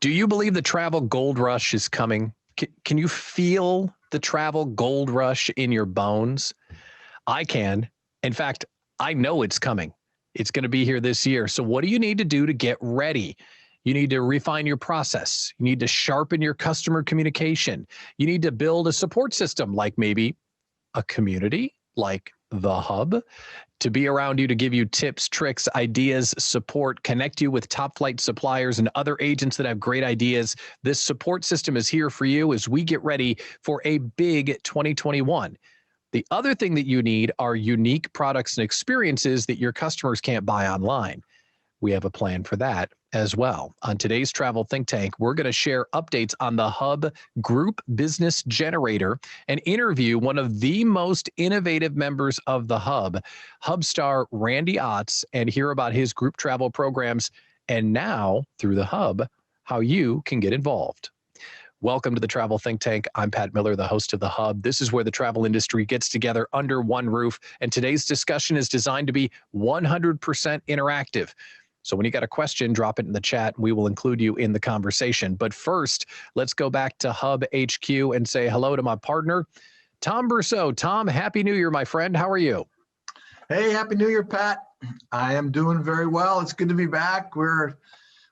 Do you believe the travel gold rush is coming? Can you feel the travel gold rush in your bones? I can. In fact, I know it's coming. It's going to be here this year. So what do you need to do to get ready? You need to refine your process. You need to sharpen your customer communication. You need to build a support system, like maybe a community like the Hub, to be around you, to give you tips, tricks, ideas, support, connect you with top flight suppliers and other agents that have great ideas. This support system is here for you as we get ready for a big 2021. The other thing that you need are unique products and experiences that your customers can't buy online. We have a plan for that as well. On today's Travel Think Tank, we're going to share updates on the Hub Group Business Generator and interview one of the most innovative members of the Hub, HUBSTAR Randy Otts, and hear about his group travel programs, and now, through the Hub, how you can get involved. Welcome to the Travel Think Tank. I'm Pat Miller, the host of the Hub. This is where the travel industry gets together under one roof, and today's discussion is designed to be 100% interactive. So when you got a question, drop it in the chat. We will include you in the conversation. But first, let's go back to Hub HQ and say hello to my partner, Tom Brussow. Tom, Happy New Year, my friend. How are you? Hey, Happy New Year, Pat. I am doing very well. It's good to be back. We're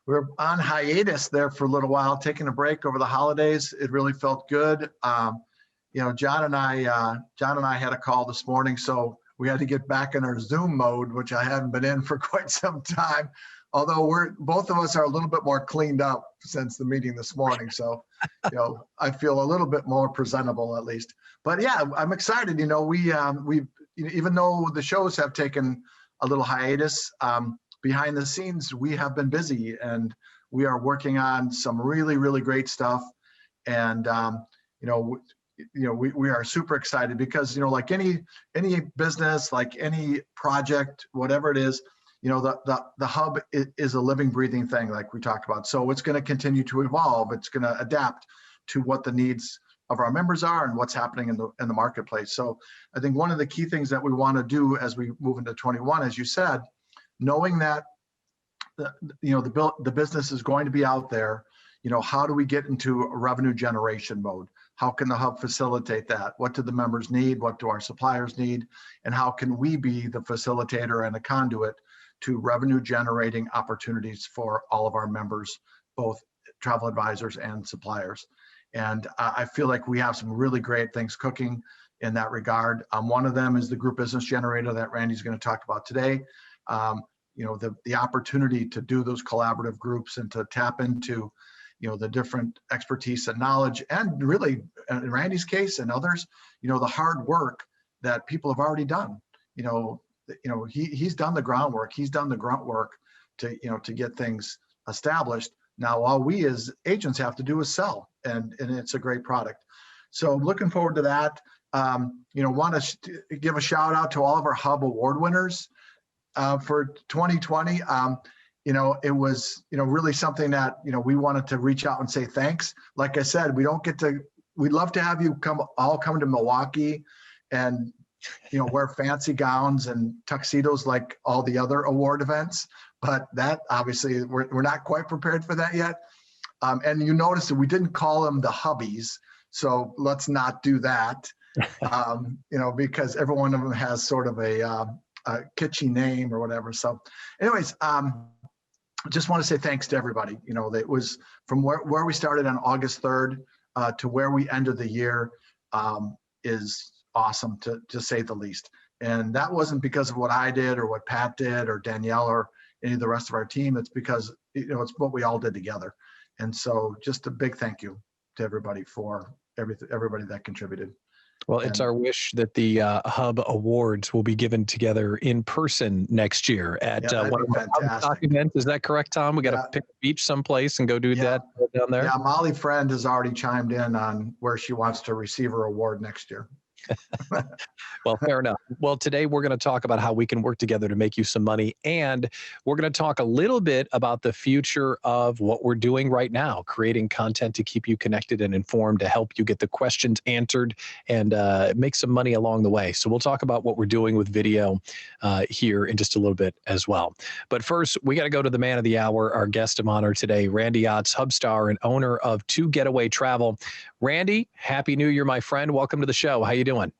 on hiatus there for a little while, taking a break over the holidays. It really felt good. John and I had a call this morning, so we had to get back in our Zoom mode, which I haven't been in for quite some time. Although both of us are a little bit more cleaned up since the meeting this morning, so I feel a little bit more presentable at least. But yeah, I'm excited. We even though the shows have taken a little hiatus, behind the scenes we have been busy, and we are working on some really, really great stuff. And we are super excited because, like any business, like any project, whatever it is, the Hub is a living, breathing thing, like we talked about. So it's going to continue to evolve. It's going to adapt to what the needs of our members are and what's happening in the marketplace. So I think one of the key things that we want to do as we move into 21, as you said, knowing that the business is going to be out there, how do we get into a revenue generation mode? How can the Hub facilitate that? What do the members need? What do our suppliers need? And how can we be the facilitator and a conduit to revenue generating opportunities for all of our members, both travel advisors and suppliers? And I feel like we have some really great things cooking in that regard. One of them is the group business generator that Randy's going to talk about today. The opportunity to do those collaborative groups and to tap into the different expertise and knowledge, and really, in Randy's case and others, the hard work that people have already done. He's done the groundwork. He's done the grunt work to get things established. Now, all we as agents have to do is sell, and it's a great product. So looking forward to that. Want to give a shout out to all of our Hub Award winners for 2020. It was, really something that, we wanted to reach out and say thanks. Like I said, we'd love to have you all come to Milwaukee and, wear fancy gowns and tuxedos like all the other award events. But that obviously we're not quite prepared for that yet. And you notice that we didn't call them the Hubbies. So let's not do that, because every one of them has sort of a kitschy name or whatever. So anyways, just want to say thanks to everybody. It was from where we started on August 3rd to where we ended the year is awesome, to say the least. And that wasn't because of what I did or what Pat did or Danielle or any of the rest of our team. It's because it's what we all did together. And so just a big thank you to everybody for everybody that contributed. Well, it's our wish that the Hub Awards will be given together in person next year at one of the stock events. Is that correct, Tom? We got to pick a beach someplace and go do that down there. Yeah, Molly Friend has already chimed in on where she wants to receive her award next year. Well, fair enough. Well, today we're going to talk about how we can work together to make you some money. And we're going to talk a little bit about the future of what we're doing right now, creating content to keep you connected and informed, to help you get the questions answered and make some money along the way. So we'll talk about what we're doing with video here in just a little bit as well. But first, we got to go to the man of the hour, our guest of honor today, Randy Otts, HUBSTAR and owner of 2 Getaway Travel. Randy, Happy New Year, my friend. Welcome to the show. How you doing?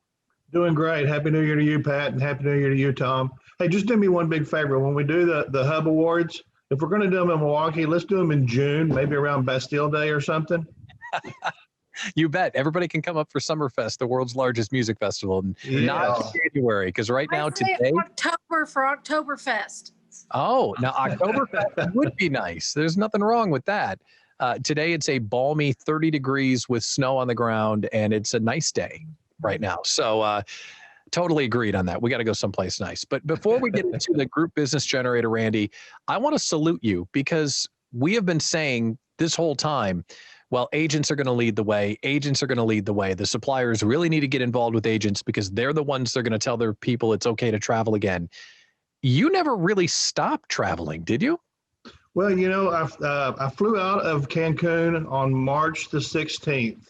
Doing great. Happy New Year to you, Pat, and Happy New Year to you, Tom. Hey, just do me one big favor. When we do the Hub Awards, if we're going to do them in Milwaukee, let's do them in June, maybe around Bastille Day or something. You bet. Everybody can come up for Summerfest, the world's largest music festival, and not January, because right now today October for Oktoberfest. Oh, now Oktoberfest would be nice. There's nothing wrong with that. Today it's a balmy 30 degrees with snow on the ground, and it's a nice day right now. So totally agreed on that. We got to go someplace nice. But before we get into the group business generator, Randy, I want to salute you, because we have been saying this whole time, well, agents are going to lead the way. Agents are going to lead the way. The suppliers really need to get involved with agents, because they're the ones that are going to tell their people it's okay to travel again. You never really stopped traveling, did you? Well, you know, I flew out of Cancun on March the 16th.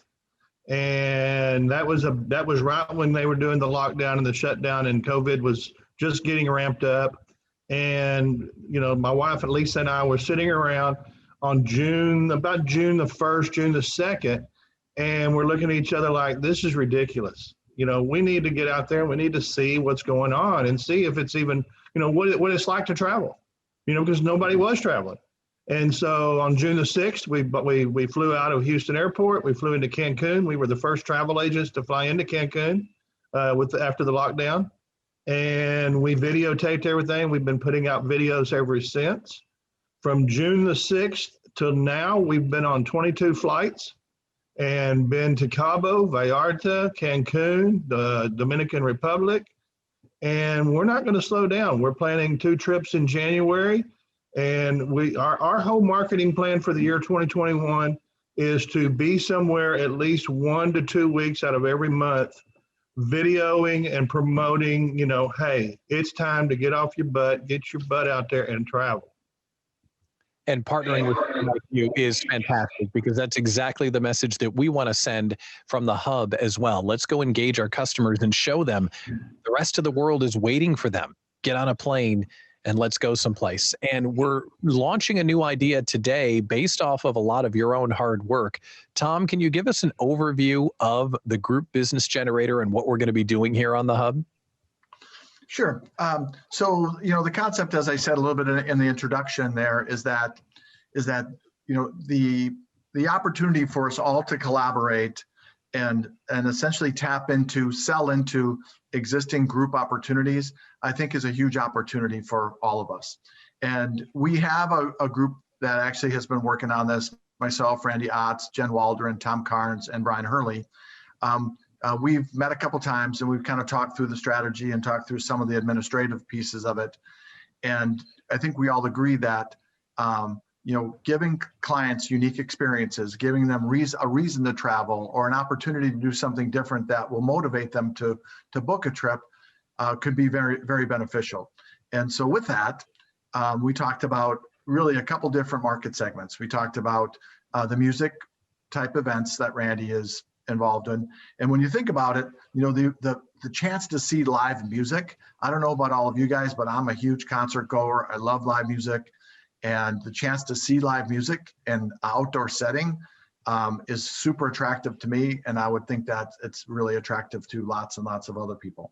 And that was right when they were doing the lockdown and the shutdown, and COVID was just getting ramped up. And, you know, my wife, Lisa, and I were sitting around on about June the 1st, June the 2nd, and we're looking at each other like, this is ridiculous. You know, we need to get out there and we need to see what's going on and see if it's even, you know, what it's like to travel, you know, because nobody was traveling. And so on June the 6th, we flew out of Houston Airport. We flew into Cancun. We were the first travel agents to fly into Cancun after the lockdown. And we videotaped everything. We've been putting out videos ever since. From June the 6th till now, we've been on 22 flights and been to Cabo, Vallarta, Cancun, the Dominican Republic. And we're not going to slow down. We're planning 2 trips in January. And our whole marketing plan for the year 2021 is to be somewhere at least 1 to 2 weeks out of every month, videoing and promoting, you know, hey, it's time to get off your butt, get your butt out there and travel. And partnering with someone like you is fantastic, because that's exactly the message that we want to send from the hub as well. Let's go engage our customers and show them the rest of the world is waiting for them. Get on a plane and let's go someplace. And we're launching a new idea today based off of a lot of your own hard work. Tom, can you give us an overview of the group business generator and what we're going to be doing here on the hub? Sure. So, you know, the concept, as I said a little bit in the introduction there, is that, you know, the opportunity for us all to collaborate and essentially sell into existing group opportunities, I think is a huge opportunity for all of us. And we have a group that actually has been working on this, myself, Randy Otts, Jen Waldron, Tom Carnes, and Brian Hurley. We've met a couple times and we've kind of talked through the strategy and talked through some of the administrative pieces of it. And I think we all agree that, you know, giving clients unique experiences, giving them a reason to travel or an opportunity to do something different that will motivate them to book a trip could be very, very beneficial. And so with that, we talked about really a couple different market segments. We talked about the music type events that Randy is involved in. And when you think about it, you know, the chance to see live music, I don't know about all of you guys, but I'm a huge concert goer. I love live music. And the chance to see live music in an outdoor setting is super attractive to me. And I would think that it's really attractive to lots and lots of other people.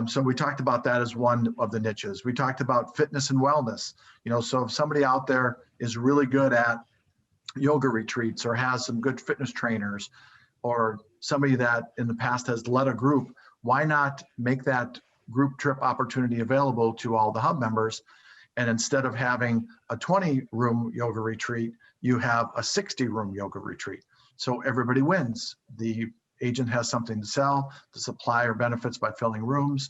So we talked about that as one of the niches. We talked about fitness and wellness. You know, so if somebody out there is really good at yoga retreats or has some good fitness trainers, or somebody that in the past has led a group, why not make that group trip opportunity available to all the hub members? And instead of having a 20-room yoga retreat, you have a 60-room yoga retreat. So everybody wins. The agent has something to sell, the supplier benefits by filling rooms,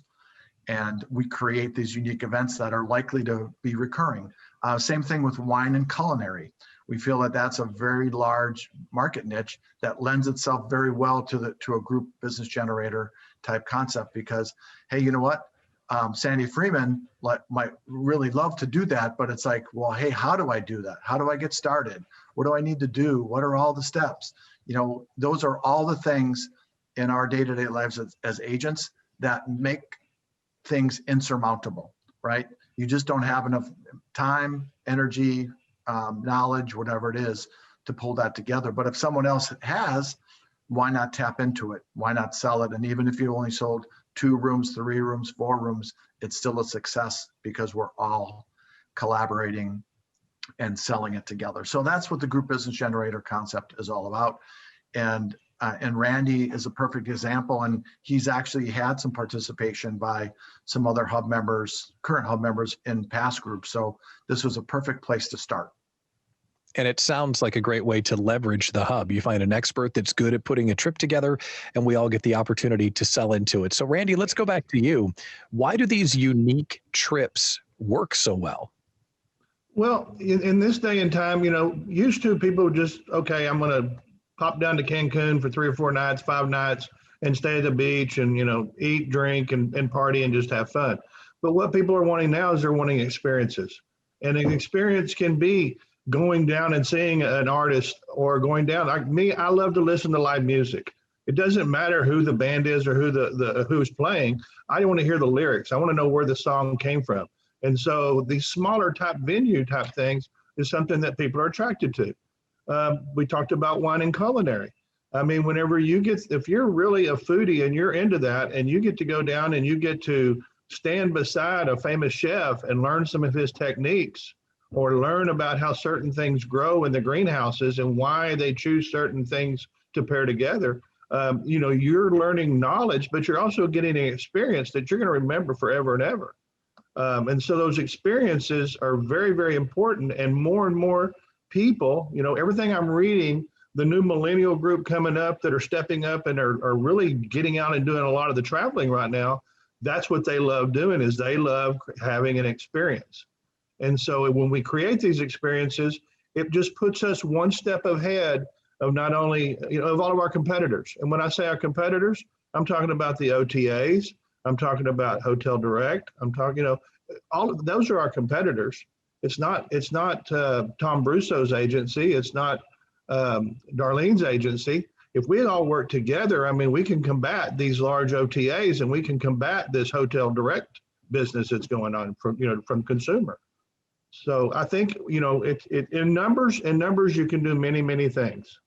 and we create these unique events that are likely to be recurring. Same thing with wine and culinary. We feel that that's a very large market niche that lends itself very well to a group business generator type concept, because, hey, you know what? Sandy Freeman might really love to do that, but it's like, well, hey, how do I do that? How do I get started? What do I need to do? What are all the steps? Those are all the things in our day-to-day lives as agents that make things insurmountable, right? You just don't have enough time, energy, knowledge, whatever it is, to pull that together. But if someone else has, why not tap into it? Why not sell it? And even if you only sold 2 rooms, 3 rooms, 4 rooms, it's still a success because we're all collaborating and selling it together. So that's what the group business generator concept is all about. And Randy is a perfect example, and he's actually had some participation by some other hub members, current hub members in past groups. So this was a perfect place to start. And it sounds like a great way to leverage the hub. You find an expert that's good at putting a trip together, and we all get the opportunity to sell into it. So Randy, let's go back to you. Why do these unique trips work so well? Well, in this day and time, used to people just, okay, I'm going to pop down to Cancun for 3 or 4 nights, 5 nights, and stay at the beach and, eat, drink, and party and just have fun. But what people are wanting now is they're wanting experiences. And an experience can be going down and seeing an artist, or going down. Like me, I love to listen to live music. It doesn't matter who the band is or who's playing. I want to hear the lyrics. I want to know where the song came from. And so these smaller type venue type things is something that people are attracted to. We talked about wine and culinary. I mean, if you're really a foodie and you're into that, and you get to go down and you get to stand beside a famous chef and learn some of his techniques, or learn about how certain things grow in the greenhouses and why they choose certain things to pair together. You're learning knowledge, but you're also getting an experience that you're going to remember forever and ever. And so those experiences are very, very important. And more people, everything I'm reading, the new millennial group coming up that are stepping up and are really getting out and doing a lot of the traveling right now. That's what they love doing, is they love having an experience. And so when we create these experiences, it just puts us one step ahead of not only, of all of our competitors. And when I say our competitors, I'm talking about the OTAs, I'm talking about Hotel Direct, I'm talking, all of those are our competitors. It's not Tom Brussow's agency, it's not Darlene's agency. If we all work together, I mean, we can combat these large OTAs, and we can combat this Hotel Direct business that's going on from consumer. So I think, in numbers, you can do many, many things.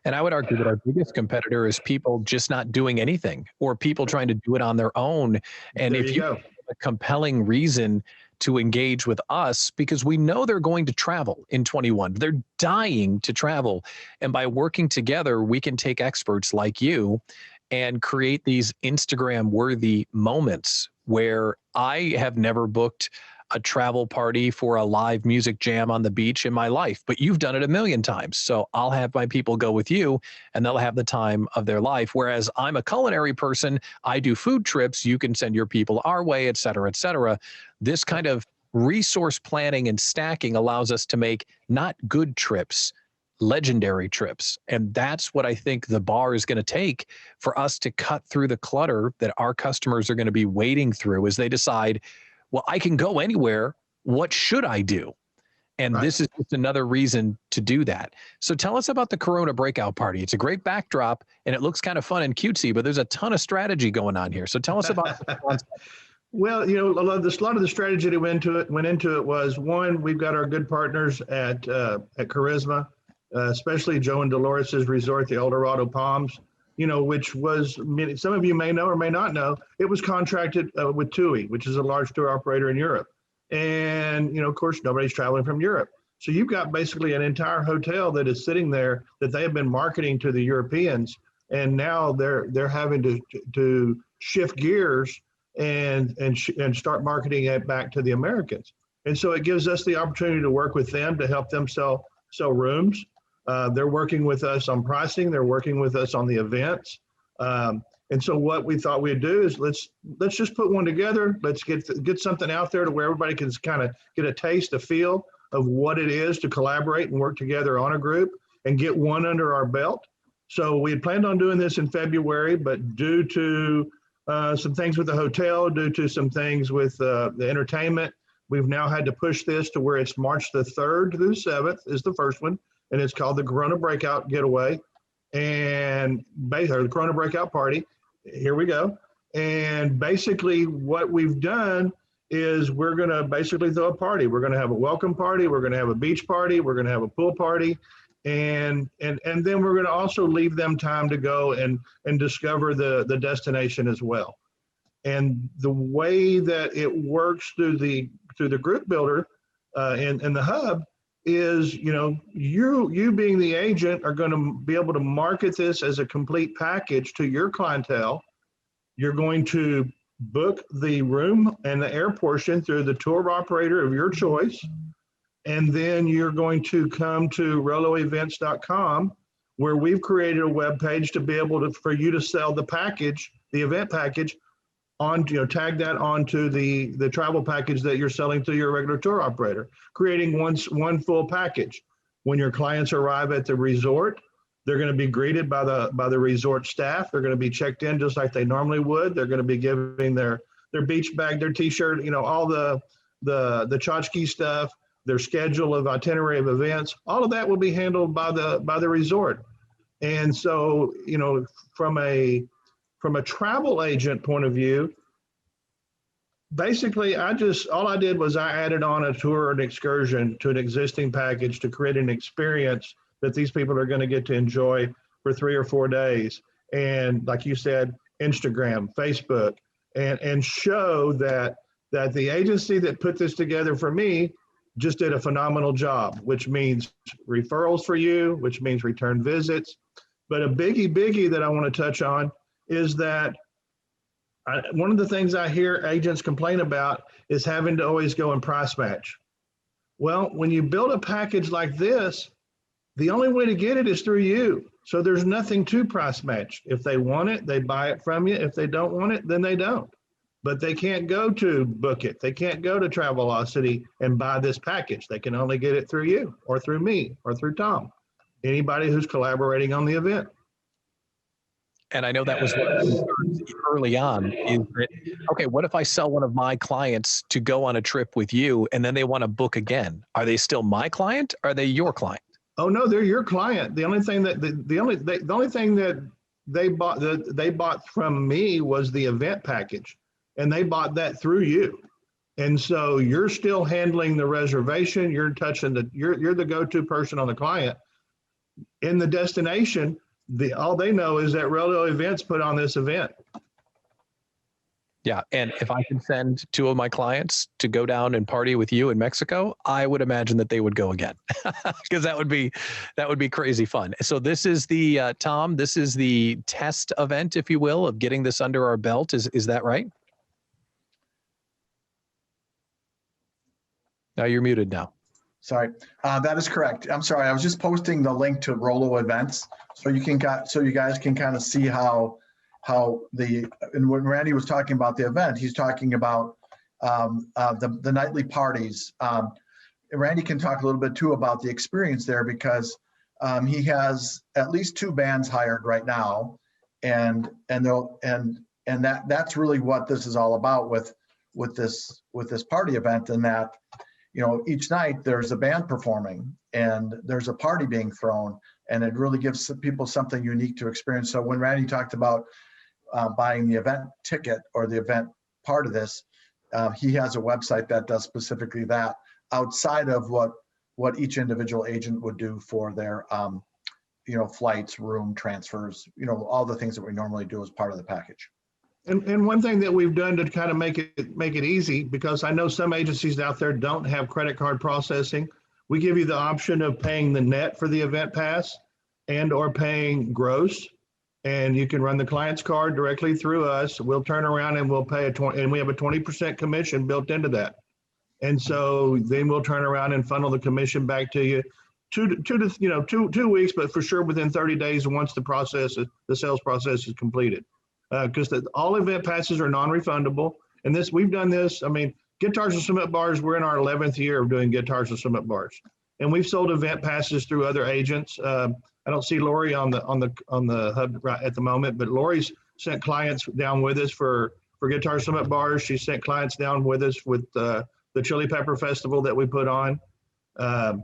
And I would argue that our biggest competitor is people just not doing anything, or people trying to do it on their own. And if you have a compelling reason to engage with us, because we know they're going to travel in 21, they're dying to travel. And by working together, we can take experts like you and create these Instagram worthy moments where I have never booked a travel party for a live music jam on the beach in my life, but you've done it a million times. So I'll have my people go with you, and they'll have the time of their life. Whereas I'm a culinary person, I do food trips, you can send your people our way, et cetera, et cetera. This kind of resource planning and stacking allows us to make not good trips, legendary trips. And that's what I think the bar is going to take for us to cut through the clutter that our customers are going to be wading through as they decide, well, I can go anywhere. What should I do? And This is just another reason to do that. So tell us about the Corona Breakout Party. It's a great backdrop, and it looks kind of fun and cutesy, but there's a ton of strategy going on here. So tell us about the concept. Well, a lot of the strategy that went into it was, one, we've got our good partners at Charisma, especially Joe and Dolores' resort, the El Dorado Palms, which was, some of you may know or may not know, it was contracted with TUI, which is a large tour operator in Europe. And, of course, nobody's traveling from Europe. So you've got basically an entire hotel that is sitting there that they have been marketing to the Europeans. And now they're having to shift gears and start marketing it back to the Americans. And so it gives us the opportunity to work with them to help them sell rooms. They're working with us on pricing. They're working with us on the events. And so what we thought we'd do is let's just put one together. Let's get something out there to where everybody can kind of get a taste, a feel of what it is to collaborate and work together on a group and get one under our belt. So we had planned on doing this in February, but due to some things with the hotel, due to some things with the entertainment, we've now had to push this to where it's March the 3rd through the 7th is the first one. And it's called the Corona Breakout Getaway and or the Corona Breakout Party. Here we go. And basically what we've done is we're going to basically throw a party. We're going to have a welcome party. We're going to have a beach party. We're going to have a pool party. And then we're going to also leave them time to go and discover the destination as well. And the way that it works through the group builder and the hub is, you being the agent are going to be able to market this as a complete package to your clientele. You're going to book the room and the air portion through the tour operator of your choice. And then you're going to come to RoloEvents.com, where we've created a web page to be able for you to sell the package, the event package, tag that onto the travel package that you're selling to your regular tour operator, creating one full package. When your clients arrive at the resort, they're going to be greeted by the resort staff. They're going to be checked in just like they normally would. They're going to be giving their beach bag, their t-shirt, all the tchotchke stuff, their schedule of itinerary of events. All of that will be handled by the resort. And so, from a travel agent point of view, basically all I did was I added on a tour or an excursion to an existing package to create an experience that these people are going to get to enjoy for 3 or 4 days. And like you said, Instagram, Facebook, and show that the agency that put this together for me just did a phenomenal job, which means referrals for you, which means return visits. But a biggie that I want to touch on is that one of the things I hear agents complain about is having to always go and price match. Well, when you build a package like this, the only way to get it is through you. So there's nothing to price match. If they want it, they buy it from you. If they don't want it, then they don't. But they can't go to Book It. They can't go to Travelocity and buy this package. They can only get it through you or through me or through Tom, anybody who's collaborating on the event. And I know that was what early on is that, okay, what if I sell one of my clients to go on a trip with you and then they want to book again? Are they still my client? Or are they your client? Oh no, they're your client. The only thing that the only thing that they bought from me was the event package, and they bought that through you. And so you're still handling the reservation. You're touching you're the go-to person on the client. In the destination, all they know is that Rolo Events put on this event. Yeah, and if I can send 2 of my clients to go down and party with you in Mexico, I would imagine that they would go again, because that would be crazy fun. So this is the Tom. This is the test event, if you will, of getting this under our belt. Is that right? Now you're muted now. Sorry, that is correct. I'm sorry. I was just posting the link to Rolo Events, so you guys can kind of see how and when Randy was talking about the event, he's talking about the nightly parties. Randy can talk a little bit too about the experience there, because he has at least 2 bands hired right now, and that's really what this is all about with this party event, and that each night there's a band performing and there's a party being thrown, and it really gives people something unique to experience. So when Randy talked about buying the event ticket or the event part of this, he has a website that does specifically that, outside of what each individual agent would do for their flights, room transfers, all the things that we normally do as part of the package. And one thing that we've done to kind of make it easy, because I know some agencies out there don't have credit card processing, we give you the option of paying the net for the event pass and or paying gross. And you can run the client's card directly through us. We'll turn around and we'll pay and we have a 20% commission built into that. And so then we'll turn around and funnel the commission back to you 2 weeks, but for sure within 30 days once the sales process is completed. Because all event passes are non-refundable. And we've done this. I mean, Guitars and Summit Bars, we're in our 11th year of doing Guitars and Summit Bars. And we've sold event passes through other agents. I don't see Lori on the hub right at the moment, but Lori's sent clients down with us for Guitar Summit Bars. She sent clients down with us with the Chili Pepper Festival that we put on. And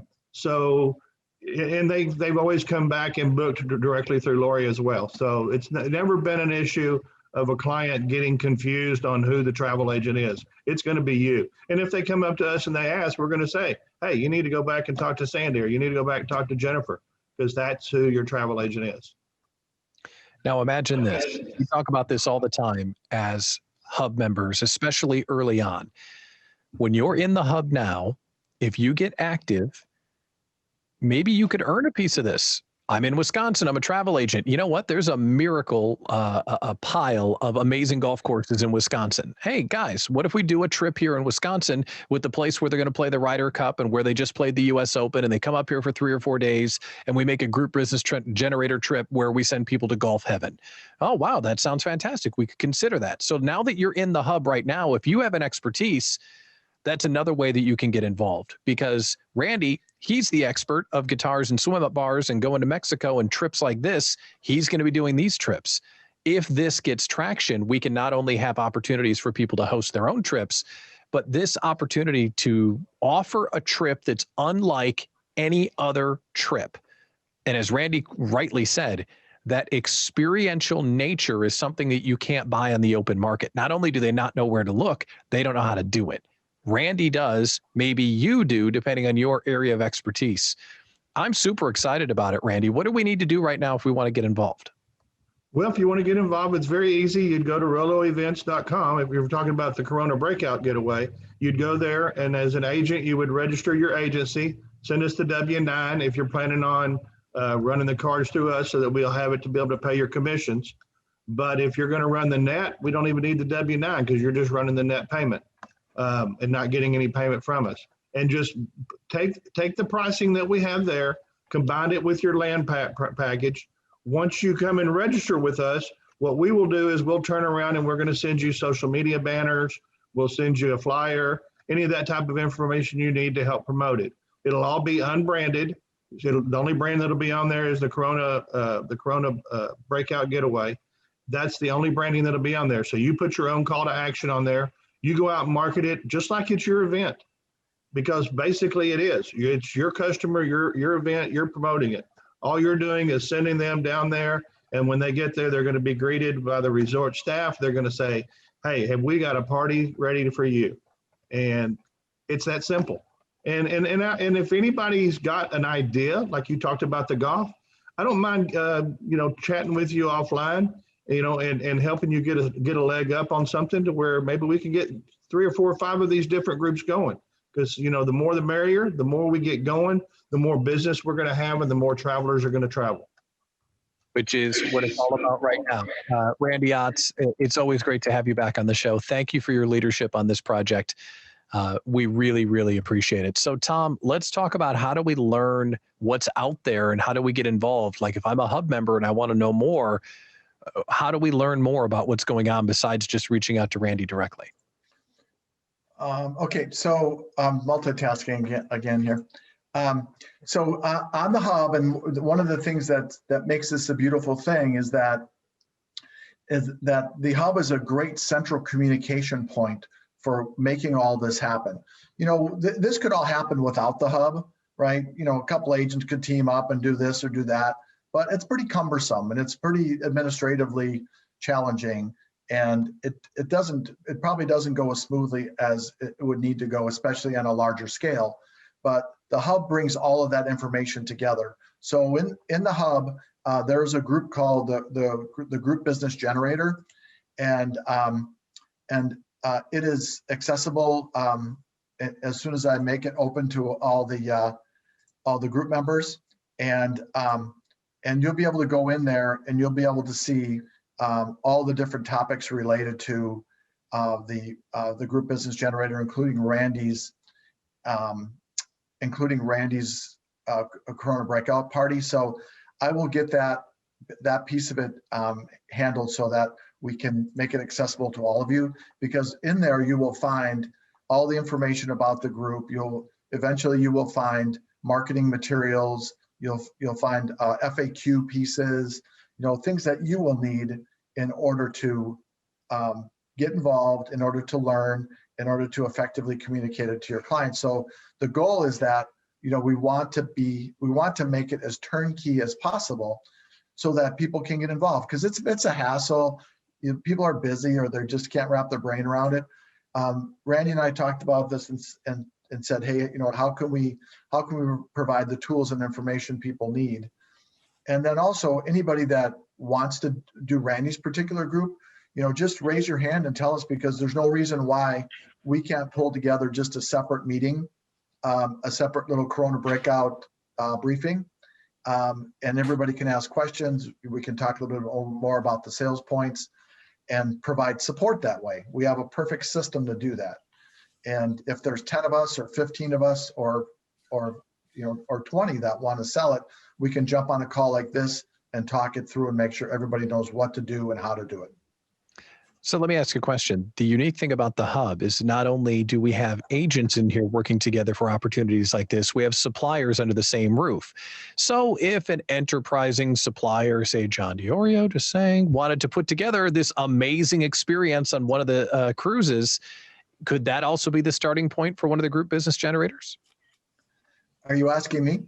they've always come back and booked directly through Lori as well. So it's never been an issue of a client getting confused on who the travel agent is. It's going to be you. And if they come up to us and they ask, we're going to say, hey, you need to go back and talk to Sandy, or you need to go back and talk to Jennifer, because that's who your travel agent is. Now imagine this. We talk about this all the time as hub members, especially early on. When you're in the hub now, if you get active, maybe you could earn a piece of this. I'm in Wisconsin. I'm a travel agent. You know what? There's a miracle, a pile of amazing golf courses in Wisconsin. Hey, guys, what if we do a trip here in Wisconsin with the place where they're going to play the Ryder Cup and where they just played the U.S. Open, and they come up here for 3 or 4 days, and we make a group business generator trip where we send people to golf heaven? Oh, wow, that sounds fantastic. We could consider that. So now that you're in the hub right now, if you have an expertise, that's another way that you can get involved, because Randy, he's the expert of guitars and swim up bars and going to Mexico and trips like this. He's going to be doing these trips. If this gets traction, we can not only have opportunities for people to host their own trips, but this opportunity to offer a trip that's unlike any other trip. And as Randy rightly said, that experiential nature is something that you can't buy on the open market. Not only do they not know where to look, they don't know how to do it. Randy does, maybe you do, depending on your area of expertise. I'm super excited about it, Randy. What do we need to do right now if we want to get involved? Well, if you want to get involved, it's very easy. You'd go to roloevents.com. If you were talking about the Corona Breakout Getaway, you'd go there, and as an agent, you would register your agency, send us the W-9 if you're planning on running the cards through us so that we'll have it to be able to pay your commissions. But if you're going to run the net, we don't even need the W-9 because you're just running the net payment. And not getting any payment from us. And just take the pricing that we have there, combine it with your land package. Once you come and register with us, what we will do is we'll turn around and we're going to send you social media banners. We'll send you a flyer, any of that type of information you need to help promote it. It'll all be unbranded. The only brand that'll be on there is the Corona Breakout Getaway. That's the only branding that'll be on there. So you put your own call to action on there. You go out and market it just like it's your event, because basically it is. It's your customer, your event, you're promoting it. All you're doing is sending them down there, and when they get there, they're going to be greeted by the resort staff. They're going to say, hey, have we got a party ready for you? And it's that simple. And if anybody's got an idea, like you talked about the golf, I don't mind chatting with you offline, and helping you get a leg up on something to where maybe we can get 3 or 4 or 5 of these different groups going. Because, the more the merrier, the more we get going, the more business we're going to have and the more travelers are going to travel. Which is what it's all about right now. Randy Otts, it's always great to have you back on the show. Thank you for your leadership on this project. We really, really appreciate it. So, Tom, let's talk about how do we learn what's out there and how do we get involved? Like if I'm a hub member and I want to know more, how do we learn more about what's going on besides just reaching out to Randy directly? Okay, so multitasking again here. So on the hub, and one of the things that makes this a beautiful thing is that the hub is a great central communication point for making all this happen. This could all happen without the hub, right? A couple agents could team up and do this or do that. But it's pretty cumbersome and it's pretty administratively challenging, and it probably doesn't go as smoothly as it would need to go, especially on a larger scale. But the hub brings all of that information together. So in the hub, there's a group called the Group Business Generator, and it is accessible as soon as I make it open to all the group members, and you'll be able to go in there and you'll be able to see all the different topics related to the Group Business Generator, including Randy's Corona Breakout Party. So I will get that piece of it handled so that we can make it accessible to all of you, because in there you will find all the information about the group. Eventually you will find marketing materials. You'll find FAQ pieces, things that you will need in order to get involved, in order to learn, in order to effectively communicate it to your clients. So the goal is that, we want to make it as turnkey as possible so that people can get involved, because it's a hassle. People are busy or they just can't wrap their brain around it. Randy and I talked about this and said, hey, how can we provide the tools and information people need? And then also anybody that wants to do Randy's particular group, just raise your hand and tell us, because there's no reason why we can't pull together just a separate meeting, a separate little Corona breakout briefing, and everybody can ask questions. We can talk a little bit more about the sales points and provide support that way. We have a perfect system to do that. And if there's 10 of us or 15 of us or 20 that want to sell it, we can jump on a call like this and talk it through and make sure everybody knows what to do and how to do it. So let me ask you a question. The unique thing about the Hub is not only do we have agents in here working together for opportunities like this, we have suppliers under the same roof. So if an enterprising supplier, say John DiOrio, just saying, wanted to put together this amazing experience on one of the cruises, could that also be the starting point for one of the group business generators? Are you asking me?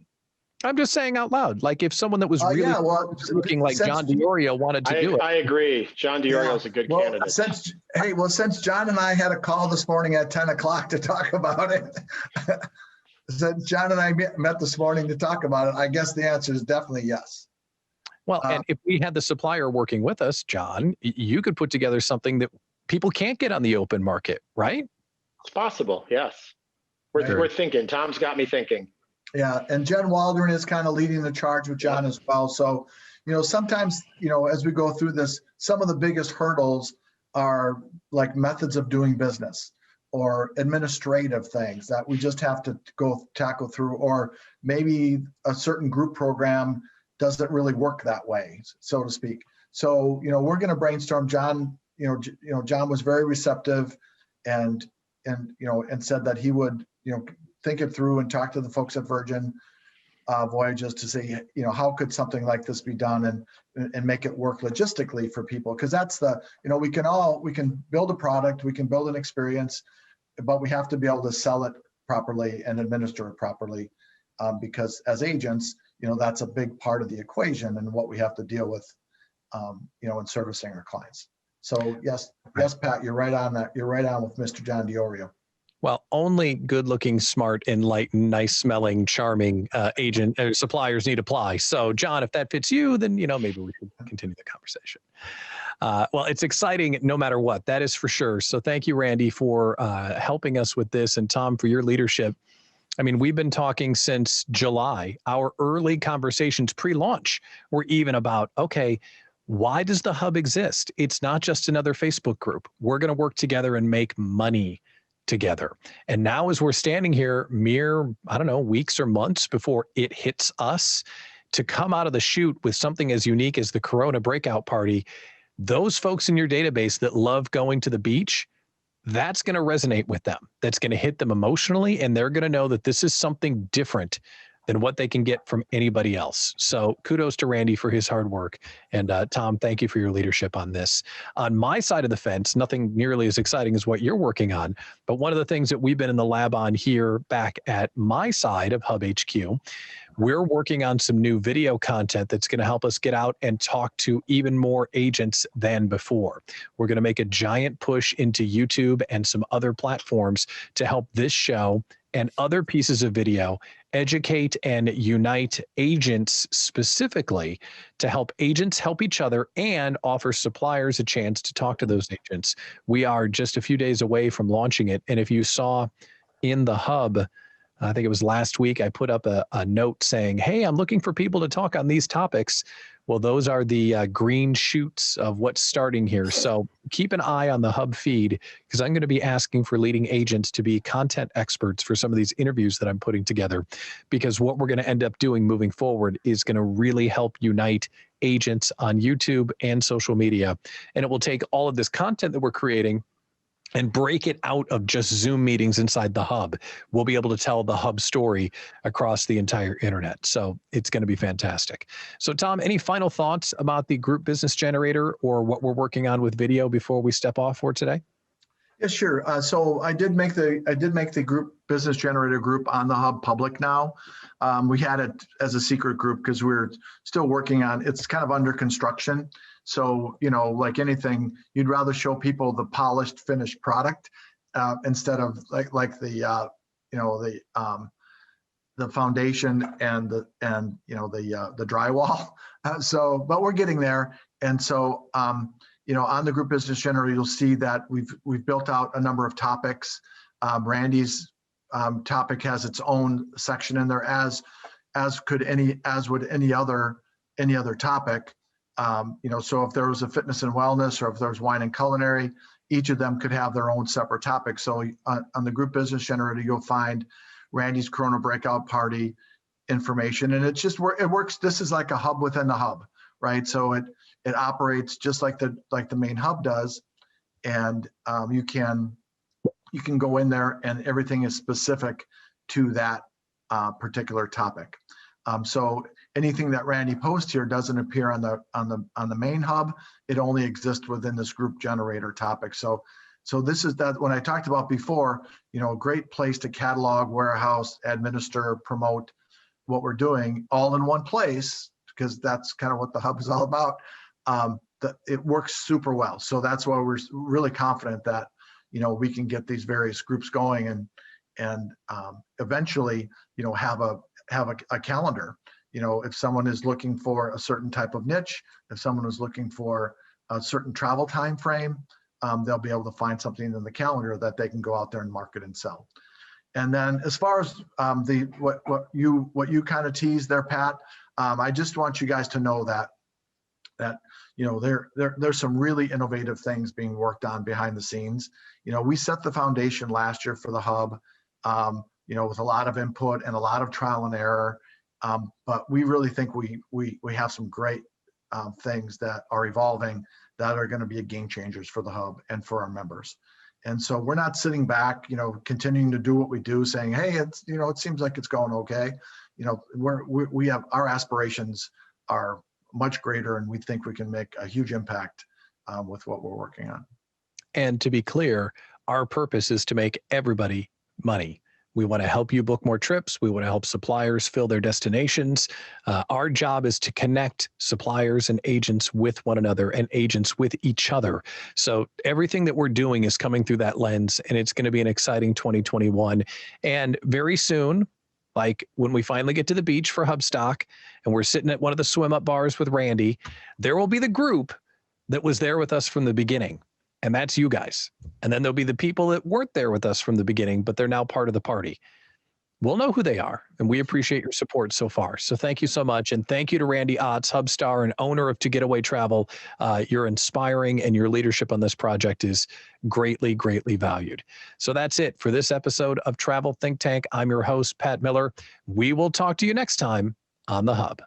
I'm just saying out loud, like if someone that was really looking like John DiOrio wanted to do it. I agree. John DiOrio is a good candidate. Since John and I had a call this morning at 10 o'clock to talk about it, since John and I met this morning to talk about it, I guess the answer is definitely yes. Well, and if we had the supplier working with us, John, you could put together something that people can't get on the open market, right? It's possible, yes. We're thinking. Tom's got me thinking. Yeah, and Jen Waldron is kind of leading the charge with John as well. So, sometimes, as we go through this, some of the biggest hurdles are like methods of doing business or administrative things that we just have to go tackle through, or maybe a certain group program doesn't really work that way, so to speak. So, we're going to brainstorm. John, John was very receptive and said that he would, think it through and talk to the folks at Virgin Voyages to see, how could something like this be done and make it work logistically for people? Because that's we can build a product, we can build an experience, but we have to be able to sell it properly and administer it properly, because as agents, that's a big part of the equation and what we have to deal with, in servicing our clients. So yes, Pat, you're right on that. You're right on with Mr. John DiOrio. Well, only good-looking, smart, enlightened, nice-smelling, charming agent suppliers need apply. So, John, if that fits you, then maybe we could continue the conversation. Well, it's exciting no matter what. That is for sure. So, thank you, Randy, for helping us with this, and Tom for your leadership. I mean, we've been talking since July. Our early conversations pre-launch were even about, okay, why does the Hub exist? It's not just another Facebook group. We're going to work together and make money together. And now as we're standing here mere, weeks or months before it hits us, to come out of the chute with something as unique as the Corona Breakout Party, those folks in your database that love going to the beach, that's going to resonate with them. That's going to hit them emotionally, and they're going to know that this is something different than what they can get from anybody else. So kudos to Randy for his hard work. And Tom, thank you for your leadership on this. On my side of the fence, nothing nearly as exciting as what you're working on. But one of the things that we've been in the lab on here back at my side of Hub HQ, we're working on some new video content that's going to help us get out and talk to even more agents than before. We're going to make a giant push into YouTube and some other platforms to help this show and other pieces of video educate and unite agents specifically to help agents help each other and offer suppliers a chance to talk to those agents. We are just a few days away from launching it. And if you saw in the Hub, I think it was last week, I put up a note saying, hey, I'm looking for people to talk on these topics. Well, those are the green shoots of what's starting here. So keep an eye on the Hub feed, because I'm going to be asking for leading agents to be content experts for some of these interviews that I'm putting together, because what we're going to end up doing moving forward is going to really help unite agents on YouTube and social media. And it will take all of this content that we're creating and break it out of just Zoom meetings inside the hub. We'll be able to tell the hub story across the entire internet. So it's going to be fantastic. So Tom, any final thoughts about the group business generator or what we're working on with video before we step off for today? Yeah, sure. So I did make the group business generator group on the hub public now. We had it as a secret group because we're still working on, it's kind of under construction. So, like anything, you'd rather show people the polished, finished product instead of like the foundation and the drywall. But we're getting there. And so, on the group business generator, you'll see that we've built out a number of topics. Randy's topic has its own section in there, as would any other topic. So if there was a fitness and wellness, or if there's wine and culinary, each of them could have their own separate topic. So on the group business generator, you'll find Randy's Corona Breakout Party information, and it works. This is like a hub within the hub, right? So it operates just like the main hub does, and you can go in there, and everything is specific to that particular topic. So anything that Randy posts here doesn't appear on the main hub. It only exists within this group generator topic. So this is that when I talked about before, a great place to catalog, warehouse, administer, promote what we're doing all in one place, because that's kind of what the hub is all about. It works super well. So that's why we're really confident that, we can get these various groups going and eventually, have a calendar. If someone is looking for a certain type of niche, if someone is looking for a certain travel time frame, they'll be able to find something in the calendar that they can go out there and market and sell. And then as far as what you kind of teased there, Pat, I just want you guys to know that there's some really innovative things being worked on behind the scenes. We set the foundation last year for the hub, with a lot of input and a lot of trial and error. But we really think we have some great things that are evolving that are going to be game changers for the hub and for our members. And so we're not sitting back, continuing to do what we do, saying, hey, it's, it seems like it's going okay. We have, our aspirations are much greater, and we think we can make a huge impact with what we're working on. And to be clear, our purpose is to make everybody money. We want to help you book more trips. We want to help suppliers fill their destinations. Our job is to connect suppliers and agents with one another and agents with each other. So everything that we're doing is coming through that lens, and it's going to be an exciting 2021. And very soon, like when we finally get to the beach for Hubstock and we're sitting at one of the swim up bars with Randy, there will be the group that was there with us from the beginning. And that's you guys. And then there'll be the people that weren't there with us from the beginning, but they're now part of the party. We'll know who they are, and we appreciate your support so far. So thank you so much. And thank you to Randy Otts, HUBSTAR and owner of To Getaway Travel. You're inspiring, and your leadership on this project is greatly, greatly valued. So that's it for this episode of Travel Think Tank. I'm your host, Pat Miller. We will talk to you next time on The Hub.